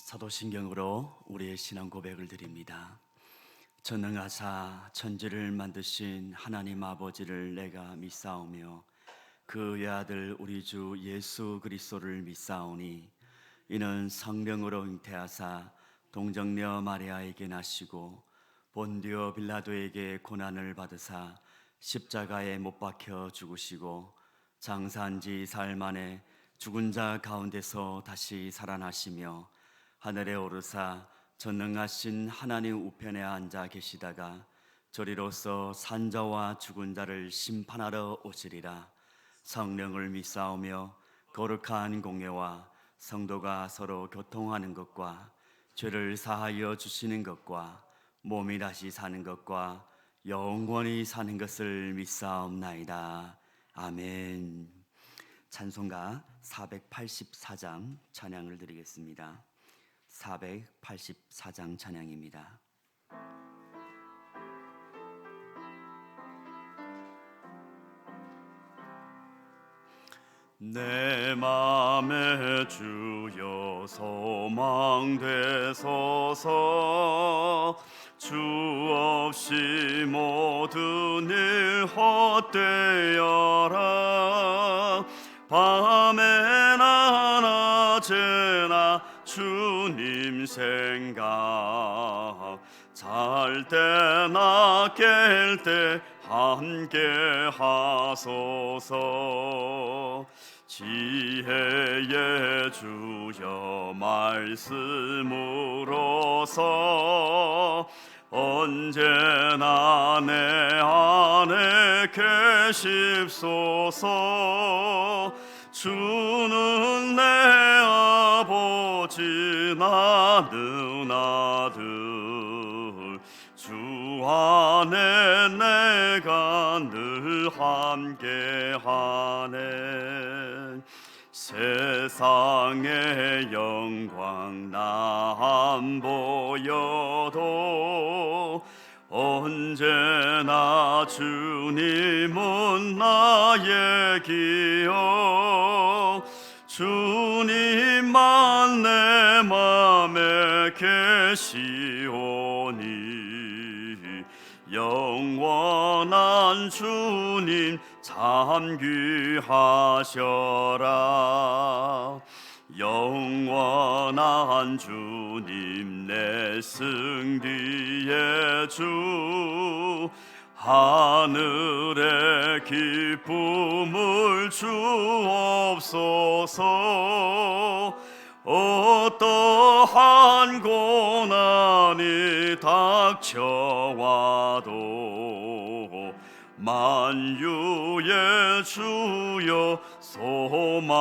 사도신경으로 우리의 신앙 고백을 드립니다. 전능하사 천지를 만드신 하나님 아버지를 내가 믿사오며 그 외아들 우리 주 예수 그리스도를 믿사오니 이는 성령으로 잉태하사 동정녀 마리아에게 나시고 본디오 빌라도에게 고난을 받으사 십자가에 못 박혀 죽으시고 장사한 지 사흘 만에 죽은 자 가운데서 다시 살아나시며 하늘에 오르사 전능하신 하나님 우편에 앉아 계시다가 저리로서 산자와 죽은 자를 심판하러 오시리라. 성령을 믿사오며 거룩한 공예와 성도가 서로 교통하는 것과 죄를 사하여 주시는 것과 몸이 다시 사는 것과 영원히 사는 것을 믿사옵나이다. 아멘. 찬송가 484장 찬양을 드리겠습니다. 484장 찬양입니다. 내 맘에 주여 소망되소서. 주 없이 모든 일 헛되어라. 밤에나 낮에나 주님 생각, 잘 때나 깰 때 함께 하소서. 지혜의 주여 말씀으로서 언제나 내 안에 계십소서. 주는 내 아버지 나는 아들, 주 안에 내가 늘 함께하네. 세상의 영광 나 안 보여도 언제나 주님은 나의 기억. 주님만 내 맘에 계시오니 영원한 주님 참 귀하셔라. 영원한 주님 내 승리의 주, 하늘의 기쁨을 주옵소서. 어떠한 고난이 닥쳐와도 만유의 주여 소망되소서.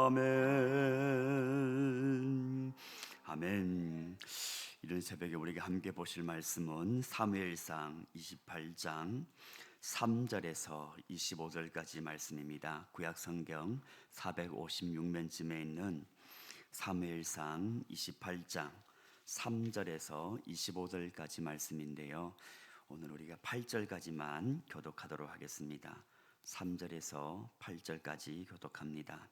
아멘. 아멘. 이런 새벽에 우리가 함께 보실 말씀은 사무엘상 28장 3절에서 25절까지 말씀입니다. 구약성경 456면쯤에 있는 사무엘상 28장 3절에서 25절까지 말씀인데요. 오늘 우리가 8절까지만 교독하도록 하겠습니다. 3절에서 8절까지 교독합니다.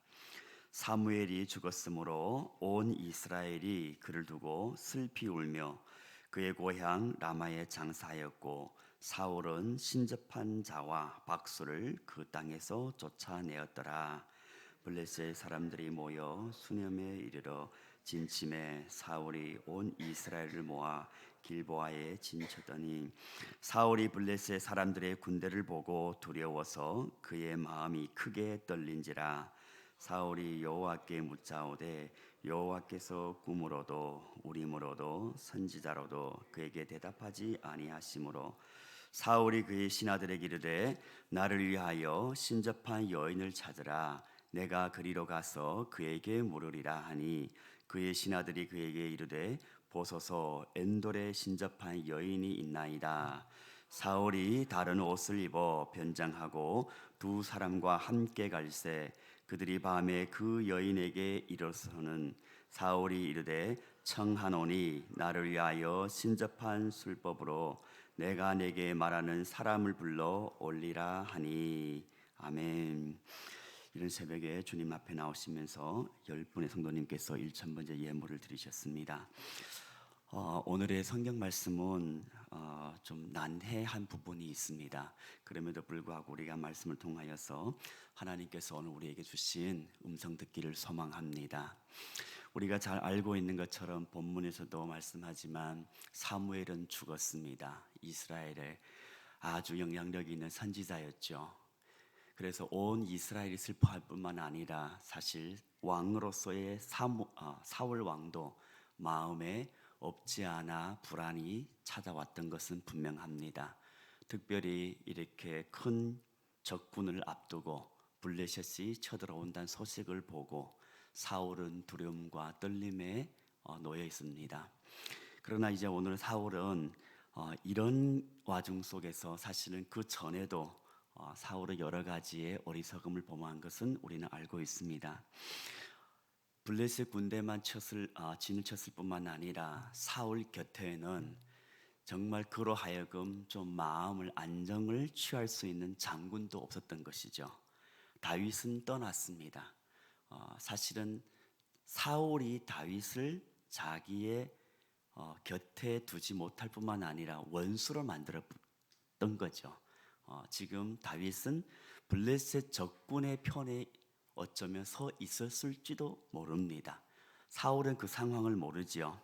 사무엘이 죽었으므로 온 이스라엘이 그를 두고 슬피 울며 그의 고향 라마에 장사하였고 사울은 신접한 자와 박수를 그 땅에서 쫓아내었더라. 블레셋 사람들이 모여 수넴에 이르러 진침에 사울이 온 이스라엘을 모아 길보아에 진쳤더니 사울이 블레셋 사람들의 군대를 보고 두려워서 그의 마음이 크게 떨린지라. 사울이 여호와께 묻자오되 여호와께서 꿈으로도 우림으로도 선지자로도 그에게 대답하지 아니하시므로 사울이 그의 신하들에게 이르되 나를 위하여 신접한 여인을 찾으라. 내가 그리로 가서 그에게 물으리라 하니 그의 신하들이 그에게 이르되 보소서 엔돌에 신접한 여인이 있나이다. 사울이 다른 옷을 입어 변장하고 두 사람과 함께 갈새 그들이 밤에 그 여인에게 이르러서는 사울이 이르되 청하노니 나를 위하여 신접한 술법으로 내가 내게 말하는 사람을 불러 올리라 하니. 아멘. 이런 새벽에 주님 앞에 나오시면서 10분의 성도님께서 1000번째 예물을 드리셨습니다. 오늘의 성경 말씀은 좀 난해한 부분이 있습니다. 그럼에도 불구하고 우리가 말씀을 통하여서 하나님께서 오늘 우리에게 주신 음성 듣기를 소망합니다. 우리가 잘 알고 있는 것처럼 본문에서도 말씀하지만 사무엘은 죽었습니다. 이스라엘의 아주 영향력 있는 선지자였죠. 그래서 온 이스라엘이 슬퍼할 뿐만 아니라 사실 왕으로서의 사울 왕도 마음에 없지 않아 불안이 찾아왔던 것은 분명합니다. 특별히 이렇게 큰 적군을 앞두고 블레셋이 쳐들어온다는 소식을 보고 사울은 두려움과 떨림에 놓여 있습니다. 그러나 이제 오늘 사울은 이런 와중 속에서 사실은 그 전에도 사울의 여러 가지의 어리석음을 범한 것은 우리는 알고 있습니다. 블레셋 군대만 진을 쳤을 뿐만 아니라 사울 곁에는 정말 그로 하여금 좀 마음을 안정을 취할 수 있는 장군도 없었던 것이죠. 다윗은 떠났습니다. 사실은 사울이 다윗을 자기의 곁에 두지 못할 뿐만 아니라 원수로 만들었던 거죠. 지금 다윗은 블레셋 적군의 편에 어쩌면 서 있었을지도 모릅니다. 사울은 그 상황을 모르지요.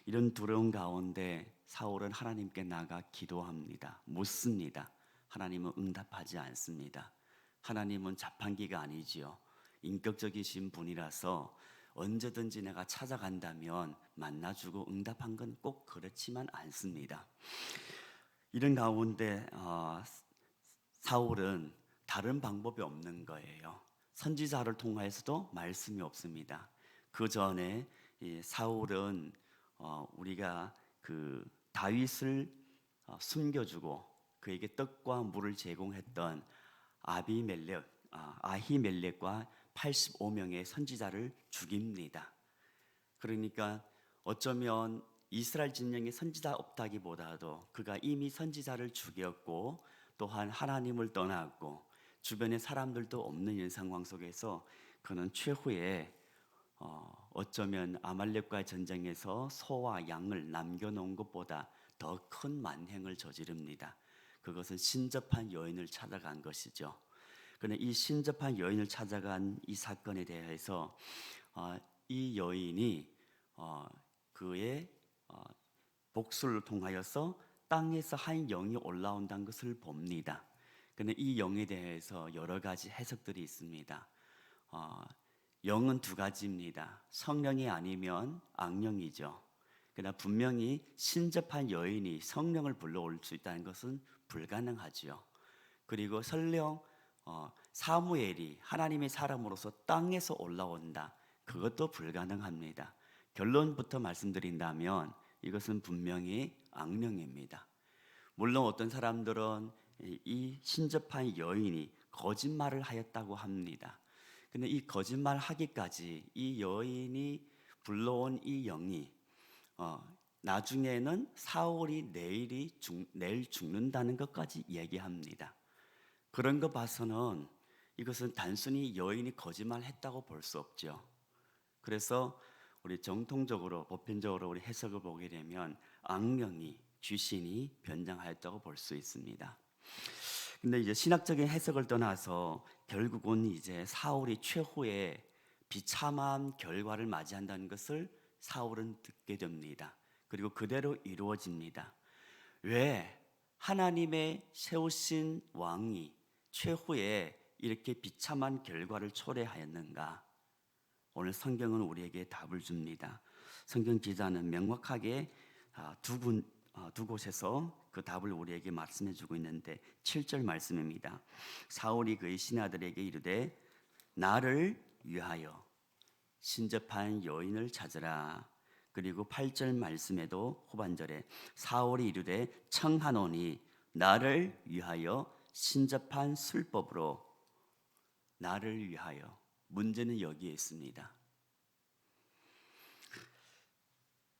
이런 두려움 가운데 사울은 하나님께 나가 기도합니다. 묻습니다. 하나님은 응답하지 않습니다. 하나님은 자판기가 아니지요. 인격적이신 분이라서 언제든지 내가 찾아간다면 만나주고 응답한 건 꼭 그렇지만 않습니다. 이런 가운데 사울은 다른 방법이 없는 거예요. 선지자를 통하여서도 말씀이 없습니다. 그 전에 사울은 우리가 그 다윗을 숨겨주고 그에게 떡과 물을 제공했던 아히멜렉과 85명의 선지자를 죽입니다. 그러니까 어쩌면 이스라엘 진영에 선지자 없다기보다도 그가 이미 선지자를 죽였고 또한 하나님을 떠났고 주변에 사람들도 없는 이런 상황 속에서 그는 최후에 어쩌면 아말렉과의 전쟁에서 소와 양을 남겨놓은 것보다 더 큰 만행을 저지릅니다. 그것은 신접한 여인을 찾아간 것이죠. 그런데 이 신접한 여인을 찾아간 이 사건에 대해서 이 여인이 그의 복수를 통하여서 땅에서 한 영이 올라온다는 것을 봅니다. 그런데 이 영에 대해서 여러 가지 해석들이 있습니다. 영은 두 가지입니다. 성령이 아니면 악령이죠. 그러나 분명히 신접한 여인이 성령을 불러올 수 있다는 것은 불가능하지요. 그리고 설령 사무엘이 하나님의 사람으로서 땅에서 올라온다. 그것도 불가능합니다. 결론부터 말씀드린다면 이것은 분명히 악령입니다. 물론 어떤 사람들은 이 신접한 여인이 거짓말을 하였다고 합니다. 근데 이 거짓말 하기까지 이 여인이 불러온 이 영이 나중에는 사울이 내일 죽는다는 것까지 얘기합니다. 그런 거 봐서는 이것은 단순히 여인이 거짓말했다고 볼 수 없죠. 그래서 우리 정통적으로 보편적으로 우리 해석을 보게 되면 악령이 귀신이 변장하였다고 볼 수 있습니다. 근데 이제 신학적인 해석을 떠나서 결국은 이제 사울이 최후의 비참한 결과를 맞이한다는 것을 사울은 듣게 됩니다. 그리고 그대로 이루어집니다. 왜 하나님의 세우신 왕이 최후에 이렇게 비참한 결과를 초래하였는가? 오늘 성경은 우리에게 답을 줍니다. 성경 기자는 명확하게 두 곳에서 그 답을 우리에게 말씀해 주고 있는데 7절 말씀입니다. 사울이 그의 신하들에게 이르되 나를 위하여 신접한 여인을 찾으라. 그리고 8절 말씀에도 후반절에 사울이 이르되 청하노니 나를 위하여 신접한 술법으로. 나를 위하여. 문제는 여기에 있습니다.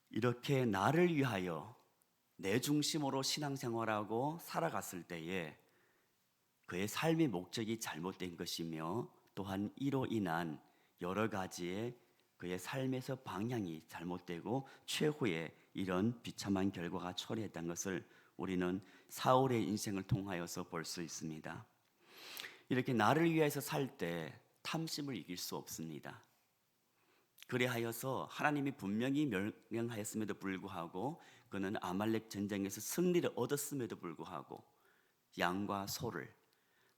이렇게 나를 위하여 내 중심으로 신앙생활하고 살아갔을 때에 그의 삶의 목적이 잘못된 것이며 또한 이로 인한 여러 가지의 그의 삶에서 방향이 잘못되고 최후의 이런 비참한 결과가 초래했던 것을 우리는 사울의 인생을 통하여서 볼 수 있습니다. 이렇게 나를 위해서 살 때 탐심을 이길 수 없습니다. 그래하여서 하나님이 분명히 명령하였음에도 불구하고 그는 아말렉 전쟁에서 승리를 얻었음에도 불구하고 양과 소를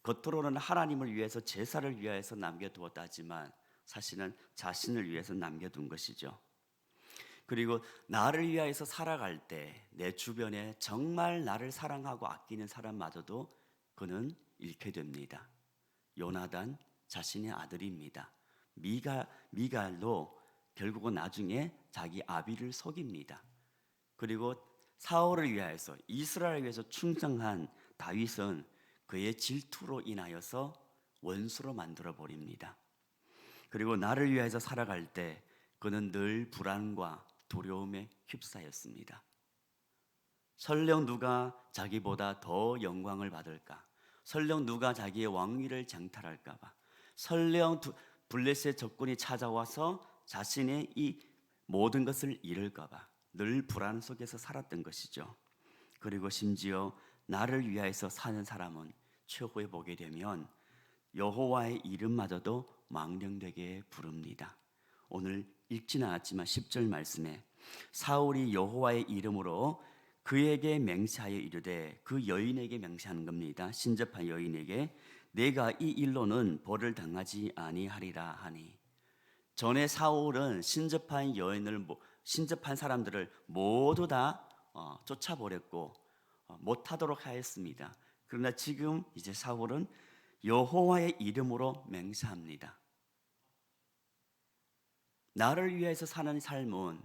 겉으로는 하나님을 위해서 제사를 위하여서 남겨두었다 하지만 사실은 자신을 위해서 남겨둔 것이죠. 그리고 나를 위하여서 살아갈 때 내 주변에 정말 나를 사랑하고 아끼는 사람마저도 그는 잃게 됩니다. 요나단 자신의 아들입니다. 미갈도 결국은 나중에 자기 아비를 속입니다. 그리고 사울을 위하여서 이스라엘을 위해서 충성한 다윗은 그의 질투로 인하여서 원수로 만들어 버립니다. 그리고 나를 위해서 살아갈 때 그는 늘 불안과 두려움에 휩싸였습니다. 설령 누가 자기보다 더 영광을 받을까? 설령 누가 자기의 왕위를 장탈할까 봐. 설령 블레셋 적군이 찾아와서 자신의 이 모든 것을 잃을까 봐. 늘 불안 속에서 살았던 것이죠. 그리고 심지어 나를 위하여서 사는 사람은 최후에 보게 되면 여호와의 이름마저도 망령되게 부릅니다. 오늘 읽지는 않았지만 10절 말씀에 사울이 여호와의 이름으로 그에게 맹세하여 이르되 그 여인에게 맹세하는 겁니다. 신접한 여인에게 내가 이 일로는 벌을 당하지 아니하리라 하니 전에 사울은 신접한 사람들을 모두 다 쫓아버렸고 못하도록 하였습니다. 그러나 지금 이제 사울은 여호와의 이름으로 맹세합니다. 나를 위해서 사는 삶은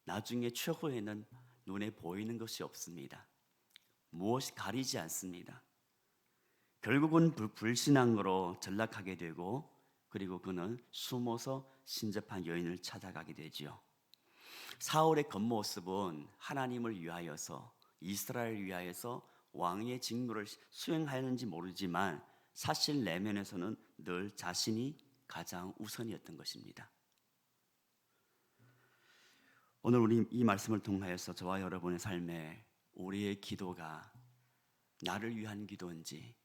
나중에 최후에는 눈에 보이는 것이 없습니다. 무엇이 가리지 않습니다. 결국은 불신앙으로 전락하게 되고 그리고 그는 숨어서 신접한 여인을 찾아가게 되지요. 사울의 겉모습은 하나님을 위하여서 이스라엘을 위하여서 왕의 직무를 수행하였는지 모르지만 사실 내면에서는 늘 자신이 가장 우선이었던 것입니다. 오늘 우리 이 말씀을 통하여서 저와 여러분의 삶에 우리의 기도가 나를 위한 기도인지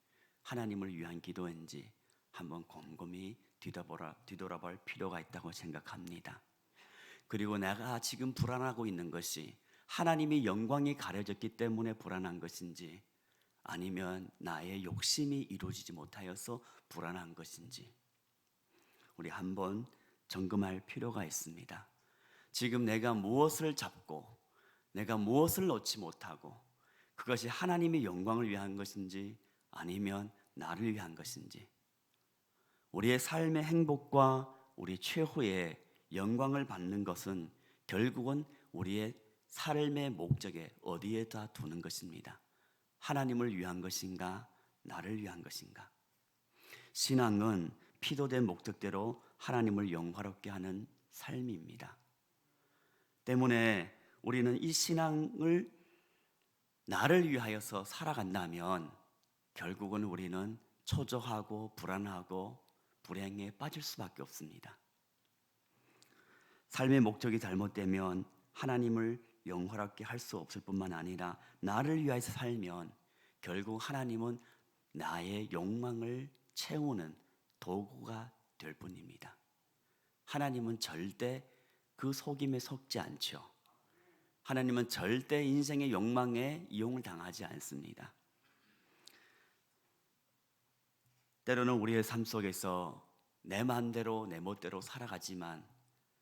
하나님을 위한 기도인지 한번 곰곰이 뒤돌아볼 필요가 있다고 생각합니다. 그리고 내가 지금 불안하고 있는 것이 하나님의 영광이 가려졌기 때문에 불안한 것인지 아니면 나의 욕심이 이루어지지 못하여서 불안한 것인지 우리 한번 점검할 필요가 있습니다. 지금 내가 무엇을 잡고 내가 무엇을 놓지 못하고 그것이 하나님의 영광을 위한 것인지 아니면 나를 위한 것인지 우리의 삶의 행복과 우리 최후의 영광을 받는 것은 결국은 우리의 삶의 목적에 어디에다 두는 것입니다. 하나님을 위한 것인가 나를 위한 것인가. 신앙은 피도된 목적대로 하나님을 영화롭게 하는 삶입니다. 때문에 우리는 이 신앙을 나를 위하여서 살아간다면 결국은 우리는 초조하고 불안하고 불행에 빠질 수밖에 없습니다. 삶의 목적이 잘못되면 하나님을 영화롭게 할 수 없을 뿐만 아니라 나를 위하여서 살면 결국 하나님은 나의 욕망을 채우는 도구가 될 뿐입니다. 하나님은 절대 그 속임에 속지 않죠. 하나님은 절대 인생의 욕망에 이용을 당하지 않습니다. 때로는 우리의 삶 속에서 내 마음대로 내 멋대로 살아가지만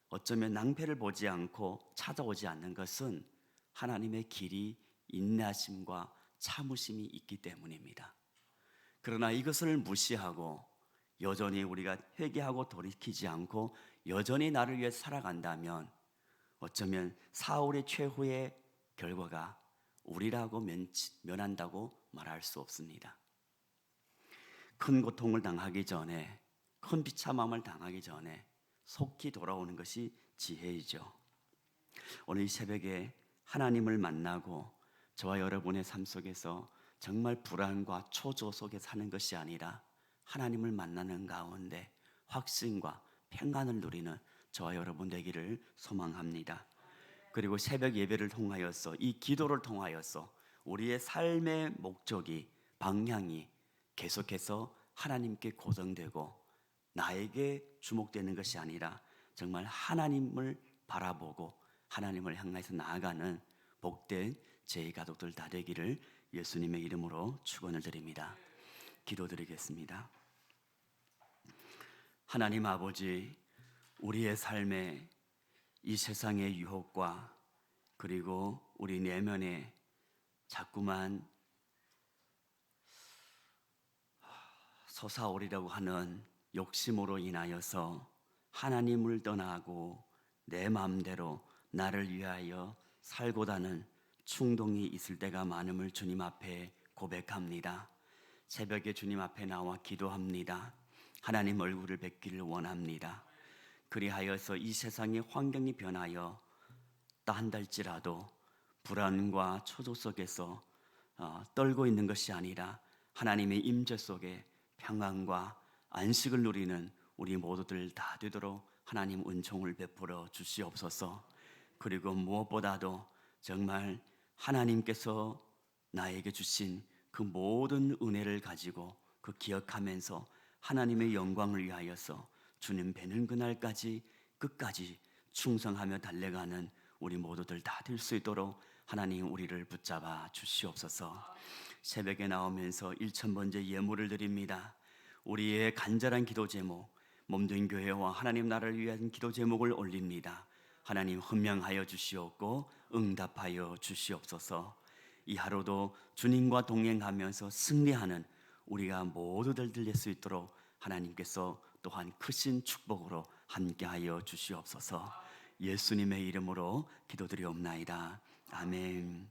어쩌면 낭패를 보지 않고 찾아오지 않는 것은 하나님의 길이 인내하심과 참으심이 있기 때문입니다. 그러나 이것을 무시하고 여전히 우리가 회개하고 돌이키지 않고 여전히 나를 위해 살아간다면 어쩌면 사울의 최후의 결과가 우리라고 면한다고 말할 수 없습니다. 큰 고통을 당하기 전에 큰 비참함을 당하기 전에 속히 돌아오는 것이 지혜이죠. 오늘 이 새벽에 하나님을 만나고 저와 여러분의 삶 속에서 정말 불안과 초조 속에 사는 것이 아니라 하나님을 만나는 가운데 확신과 평안을 누리는 저와 여러분 되기를 소망합니다. 그리고 새벽 예배를 통하여서 이 기도를 통하여서 우리의 삶의 목적이 방향이 계속해서 하나님께 고정되고 나에게 주목되는 것이 아니라 정말 하나님을 바라보고 하나님을 향해서 나아가는 복된 제 가족들 다 되기를 예수님의 이름으로 축원을 드립니다. 기도드리겠습니다. 하나님 아버지, 우리의 삶에 이 세상의 유혹과 그리고 우리 내면에 자꾸만 솟아오리라고 하는 욕심으로 인하여서 하나님을 떠나고 내 마음대로 나를 위하여 살고다는 충동이 있을 때가 많음을 주님 앞에 고백합니다. 새벽에 주님 앞에 나와 기도합니다. 하나님 얼굴을 뵙기를 원합니다. 그리하여서 이 세상의 환경이 변하여 한달지라도 불안과 초조 속에서 떨고 있는 것이 아니라 하나님의 임재 속에 평안과 안식을 누리는 우리 모두들 다 되도록 하나님 은총을 베풀어 주시옵소서. 그리고 무엇보다도 정말 하나님께서 나에게 주신 그 모든 은혜를 가지고 그 기억하면서 하나님의 영광을 위하여서 주님 뵈는 그날까지 끝까지 충성하며 달려가는 우리 모두들 다 될 수 있도록 하나님 우리를 붙잡아 주시옵소서. 새벽에 나오면서 1000번째 예물을 드립니다. 우리의 간절한 기도 제목, 몸된 교회와 하나님 나라를 위한 기도 제목을 올립니다. 하나님 헌명하여 주시옵고 응답하여 주시옵소서. 이 하루도 주님과 동행하면서 승리하는 우리가 모두들 될 수 있도록 하나님께서 또한 크신 축복으로 함께하여 주시옵소서. 예수님의 이름으로 기도드리옵나이다. 아멘.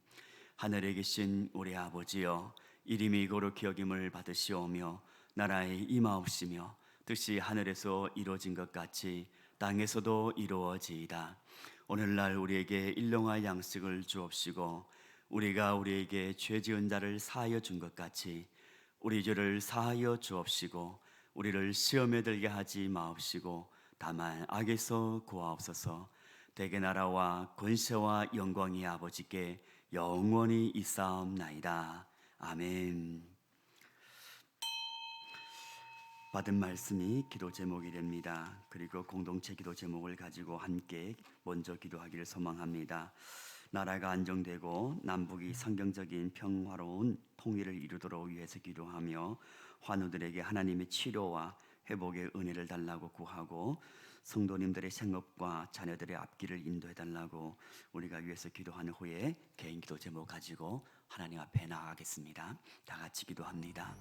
하늘에 계신 우리 아버지여, 이름이 거룩히 여김을 받으시오며 나라의 임하옵시며 뜻이 하늘에서 이루어진 것 같이 땅에서도 이루어지이다. 오늘날 우리에게 일용할 양식을 주옵시고 우리가 우리에게 죄 지은 자를 사하여 준 것 같이 우리 죄를 사하여 주옵시고 우리를 시험에 들게 하지 마옵시고 다만 악에서 구하옵소서. 대개 나라와 권세와 영광이 아버지께 영원히 있사옵나이다. 아멘. 받은 말씀이 기도 제목이 됩니다. 그리고 공동체 기도 제목을 가지고 함께 먼저 기도하기를 소망합니다. 나라가 안정되고 남북이 성경적인 평화로운 통일을 이루도록 위해서 기도하며 환우들에게 하나님의 치료와 회복의 은혜를 달라고 구하고 성도님들의 생업과 자녀들의 앞길을 인도해달라고 우리가 위해서 기도한 후에 개인 기도 제목 가지고 하나님 앞에 나아가겠습니다. 다 같이 기도합니다.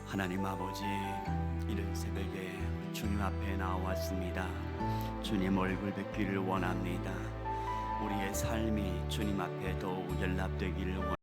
하나님 아버지, 이른 새벽에 주님 앞에 나왔습니다. 주님 얼굴 뵙기를 원합니다. 우리의 삶이 주님 앞에 더욱 연락되기를 원합니다.